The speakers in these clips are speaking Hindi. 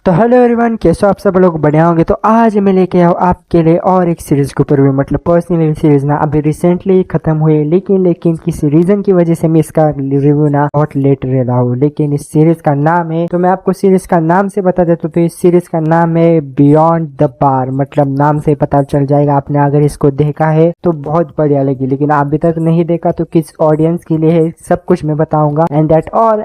तो हेलो एवरीवन, कैसे हो आप सब लोग? बढ़िया होंगे। तो आज मैं लेके आऊँ आपके लिए और एक सीरीज के ऊपर, मतलब पर्सनली सीरीज ना अभी रिसेंटली खत्म हुई, लेकिन किसी रीजन की वजह से मैं इसका रिव्यू ना बहुत लेट ले रहा हूँ। लेकिन इस सीरीज का नाम है, तो मैं आपको सीरीज का नाम से बता देता हूँ। तो इस सीरीज का नाम है बियॉन्ड द बार। मतलब नाम से पता चल जाएगा, आपने अगर इसको देखा है तो बहुत बढ़िया लगी, लेकिन अभी तक नहीं देखा तो किस ऑडियंस के लिए है सब कुछ मैं बताऊंगा एंड दैट ऑल।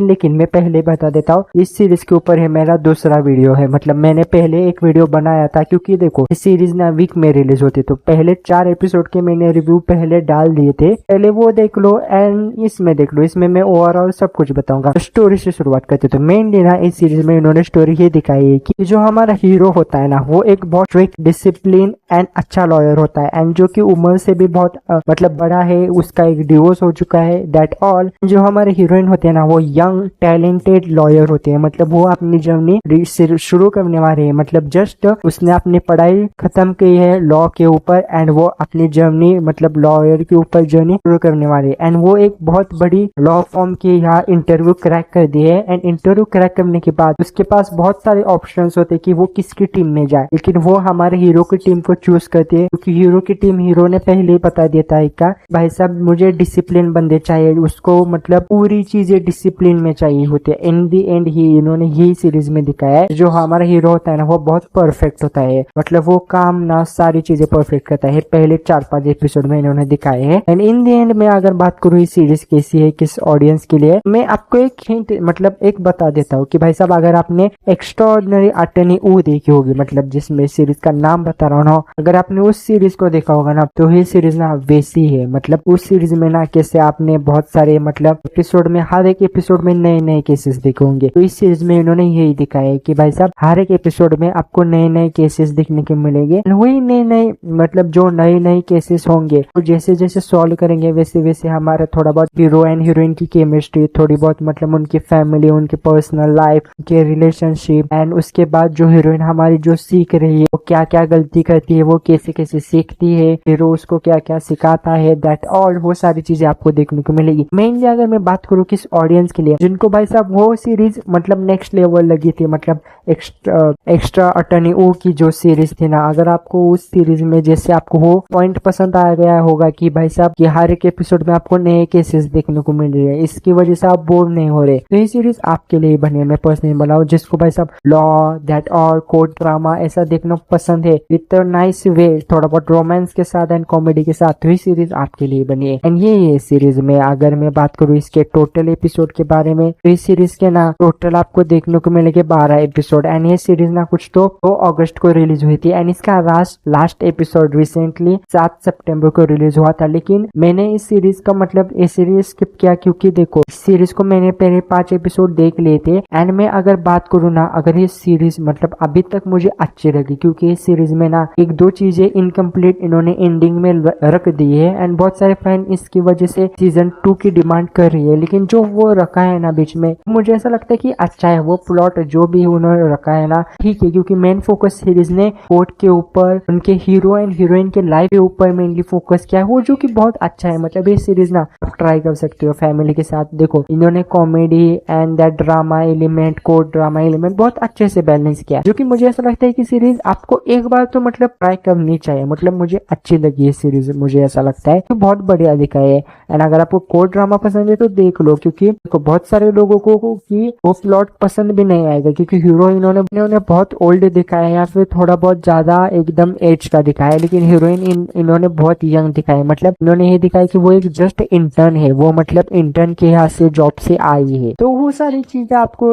लेकिन मैं पहले बता देता हूँ, इस सीरीज के ऊपर है मेरा दूसरा वीडियो है। मतलब मैंने पहले एक वीडियो बनाया था, क्योंकि देखो इस सीरीज ना वीक में रिलीज होती, तो पहले 4 एपिसोड के मैंने रिव्यू पहले डाल दिए थे, पहले वो देख लो एंड इसमें देख लो। इसमें मैं ओवरऑल सब कुछ बताऊंगा। तो स्टोरी से शुरुआत करते। तो मेनली ना इस सीरीज में इन्होंने स्टोरी ये दिखाई है कि जो हमारा हीरो होता है ना, वो एक बहुत स्ट्रिक्ट, डिसिप्लिन एंड अच्छा लॉयर होता है, एंड जो कि उम्र से भी बहुत मतलब बड़ा है, उसका एक डिवोर्स हो चुका है, दैट ऑल। जो हमारे हीरोइन होते हैं ना, वो यंग टैलेंटेड लॉयर होते हैं। मतलब वो अपनी जर्नी शुरू करने वाले हैं। मतलब जस्ट उसने अपनी पढ़ाई खत्म की है लॉ के ऊपर, एंड वो अपनी जर्नी मतलब लॉयर के ऊपर जर्नी शुरू करने वाले। एंड वो एक बहुत बड़ी लॉ फॉर्म की यहाँ इंटरव्यू क्रैक कर दी है, एंड इंटरव्यू क्रैक करने के बाद उसके पास बहुत सारे ऑप्शंस होते हैं कि वो किसकी टीम में जाए, लेकिन वो हमारे हीरो की टीम को चूज करती है, क्योंकि हीरो की टीम, हीरो ने पहले ही बता देता है का भाई साहब मुझे डिसिप्लिन बंदे चाहिए, उसको मतलब पूरी चीजें डिसिप्लिन में चाहिए होती है। इन दी एंड ही इन्होंने यही सीरीज में दिखाया है। जो हमारा हीरो होता है ना, वो बहुत परफेक्ट होता है। मतलब वो काम ना सारी चीजें परफेक्ट करता है, पहले 4-5 एपिसोड में इन्होंने दिखाए हैं। एंड इन दी एंड में अगर बात करूँ इस सीरीज कैसी है, किस ऑडियंस के लिए, मैं आपको एक हिंट मतलब एक बता देता हूँ कि भाई साहब अगर आपने एक्स्ट्राऑर्डिनरी अटर्नी वो देखी होगी, मतलब जिसमें सीरीज का नाम बता रहा हूँ ना, अगर आपने उस सीरीज को देखा होगा ना, तो ये सीरीज ना वैसी है। मतलब उस सीरीज में ना कैसे आपने बहुत सारे मतलब एपिसोड में, हर एक एपिसोड में नए नए केसेस देखे होंगे, तो इस सीरीज में इन्होंने यही दिखाया है कि भाई साहब हर एक एपिसोड में आपको नए नए केसेस देखने को मिलेंगे। वही नए मतलब जो नए केसेस होंगे, तो जैसे जैसे सॉल्व करेंगे वैसे वैसे हमारा थोड़ा बहुत हीरो एंड हीरोइन की केमिस्ट्री, थोड़ी बहुत मतलब उनकी फैमिली, उनकी पर्सनल लाइफ, उनके रिलेशनशिप, एंड उसके बाद जो हीरोइन हमारी जो सीख रही है, वो क्या क्या गलती करती है, वो कैसे कैसे सीखती है, हीरो उसको क्या क्या सिखाता है, दैट ऑल, वो सारी चीजें आपको देखने को मिलेगी। मेनली अगर मैं बात करूँ किस ऑडियंस के लिए, जिनको भाई साहब वो सीरीज मतलब नेक्स्ट लेवल लगी थी, मतलब एक्स्ट्रा अटर्नी ओ की जो सीरीज थी ना, अगर आपको उस सीरीज में जैसे आपको वो पॉइंट पसंद आ गया होगा कि भाई साहब कि हर एक एपिसोड में आपको नए केसेस देखने को मिल रहे हैं, इसकी वजह से आप बोर नहीं हो रहे, तो ये सीरीज आपके लिए बनी है। मैं पर्सनली बनाऊँ, जिसको भाई साहब law, that all, court drama ऐसा देखना पसंद है विद नाइस वे, थोड़ा बहुत रोमांस के साथ एंड कॉमेडी के साथ, तो ये सीरीज आपके लिए बनी है। एंड ये सीरीज में अगर मैं बात करूँ इसके टोटल एपिसोड के बारे में, तो इस सीरीज के ना टोटल आपको देखने को मिलेंगे 12 एपिसोड। एंड ये सीरीज ना कुछ तो 2 अगस्त को रिलीज हुई थी, एंड इसका लास्ट एपिसोड रिसेंटली 7 सितंबर को रिलीज हुआ था। लेकिन मैंने इस सीरीज का मतलब ये सीरीज स्किप किया, क्योंकि देखो इस सीरीज को मैंने पहले 5 एपिसोड देख लिए थे। एंड मैं अगर बात करूँ ना, अगर ये सीरीज मतलब अभी तक मुझे अच्छी लगी, क्योंकि इस सीरीज में ना 1-2 चीजें इनकम्प्लीट इन्होंने एंडिंग में रख दी है, एंड बहुत सारे फैन इसकी वजह से सीजन 2 की डिमांड कर रही है, लेकिन जो वो रखा है ना बीच में, मुझे ऐसा लगता है कि अच्छा है। वो प्लॉट जो भी उन्होंने रखा है ना ठीक है, क्योंकि मेन फोकस सीरीज ने कोर्ट के ऊपर, उनके हीरो एंड हीरोइन के लाइफ के ऊपर मेनली फोकस किया है, वो जो कि बहुत अच्छा है। मतलब ये सीरीज ना ट्राई कर सकते हो फैमिली के साथ। देखो इन्होंने comedy and that drama element, court drama element बहुत अच्छे से बैलेंस किया, जो कि मुझे ऐसा लगता है कि सीरीज आपको एक बार तो मतलब ट्राई करनी चाहिए। मतलब मुझे अच्छी लगी ये सीरीज, मुझे ऐसा लगता है तो बहुत बढ़िया दिखा है। एंड अगर आपको कोर्ट ड्रामा पसंद है तो देख लो, क्योंकि बहुत सारे लोगों को कि वो प्लॉट पसंद भी नहीं आएगा, क्योंकि हीरो इन्होंने बहुत ओल्ड दिखाया है या फिर थोड़ा बहुत ज्यादा एकदम एज का दिखाया है, लेकिन हीरोइन इन्होंने बहुत यंग दिखाया। मतलब इन्होंने ये दिखाया कि वो एक जस्ट इंटर्न है, वो मतलब इंटर्न के यहाँ से जॉब से आई है, तो वो सारी चीजें आपको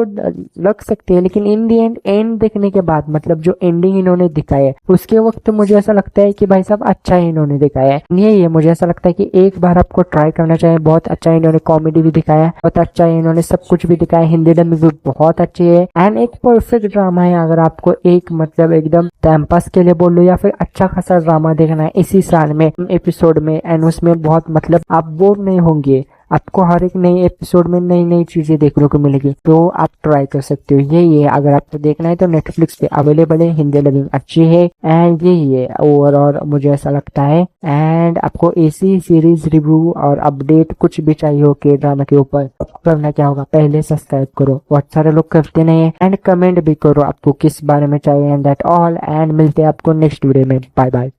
लग सकती है। लेकिन इन दी एंड देखने के बाद मतलब जो एंडिंग इन्होंने दिखाया है उसके वक्त मुझे ऐसा लगता है कि भाई साहब अच्छा ही इन्होंने दिखाया है। यही है, मुझे ऐसा लगता है कि एक बार आपको ट्राई करना चाहिए। बहुत अच्छा इन्होंने कॉमेडी भी दिखाया है, बहुत अच्छा इन्होंने सब कुछ भी दिखाया, हिंदी डबिंग भी बहुत अच्छी है, एंड एक परफेक्ट ड्रामा है। अगर आपको एक मतलब एकदम टाइम पास के लिए बोल लो या फिर अच्छा खासा ड्रामा देखना है इसी साल में एपिसोड में, एंड उसमें बहुत मतलब आप बोर नहीं होंगे, आपको हर एक नए एपिसोड में नई नई चीजें देखने को मिलेगी, तो आप ट्राई कर सकते हो। यही है, अगर आपको देखना है तो नेटफ्लिक्स पे अवेलेबल है, हिंदी डबिंग अच्छी है। एंड यही है ओवरऑल मुझे ऐसा लगता है। एंड आपको ऐसी सीरीज रिव्यू और अपडेट कुछ भी चाहिए हो के ड्रामा के ऊपर, करना क्या होगा, पहले सब्सक्राइब करो, बहुत सारे लोग करते नहीं है। एंड कमेंट भी करो आपको किस बारे में चाहिए। एंड दैट ऑल, एंड मिलते हैं आपको नेक्स्ट वीडियो में। Bye bye.